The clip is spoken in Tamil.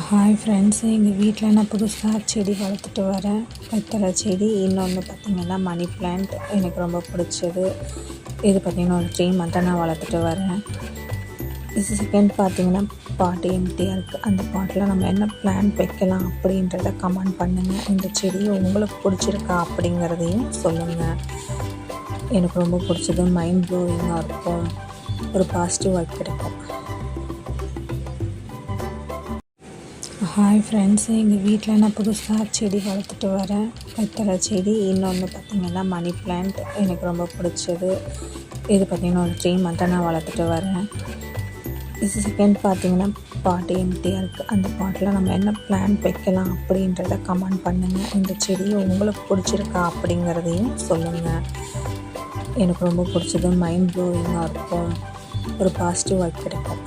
ஹாய் ஃப்ரெண்ட்ஸ், எங்கள் வீட்டில் நான் புதுசாக செடி வளர்த்துட்டு வரேன். வெத்தலை செடி, இன்னொன்று பார்த்திங்கன்னா மணி பிளான்ட் எனக்கு ரொம்ப பிடிச்சது. இது பார்த்திங்கன்னா ஒரு 3 மந்த்தாக நான் வளர்த்துட்டு வரேன். இது செகண்ட் பார்த்திங்கன்னா பாட்டு எம்டியாக இருக்குது. அந்த பாட்டில் நம்ம என்ன பிளான்ட் வைக்கலாம் அப்படின்றத கமெண்ட் பண்ணுங்கள். இந்த செடி உங்களுக்கு பிடிச்சிருக்கா அப்படிங்கிறதையும் சொல்லுங்கள். எனக்கு ரொம்ப பிடிச்சது, மைண்ட் ப்ளோயிங்காக இருக்கும், ஒரு பாசிட்டிவ் வைப் கிடைக்கும். ஹாய் ஃப்ரெண்ட்ஸ், எங்கள் வீட்டில் நான் புதுசாக செடி வளர்த்துட்டு வரேன். வெத்தலை செடி, இன்னொன்று பார்த்திங்கன்னா மணி பிளான்ட் எனக்கு ரொம்ப பிடிச்சது. இது பார்த்திங்கன்னா ஒரு 3 மந்த்தாக நான் வளர்த்துட்டு வரேன். இது செகண்ட் பார்த்திங்கன்னா பாட்டு எம்டியாக இருக்குது. அந்த பாட்டில் நம்ம என்ன பிளான்ட் வைக்கலாம் அப்படின்றத கமெண்ட் பண்ணுங்கள். இந்த செடி உங்களுக்கு பிடிச்சிருக்கா அப்படிங்கிறதையும் சொல்லுங்கள். எனக்கு ரொம்ப பிடிச்சது, மைண்ட் ப்ளோயிங்காக இருக்கும், ஒரு பாசிட்டிவ் வைப் கிடைக்கும்.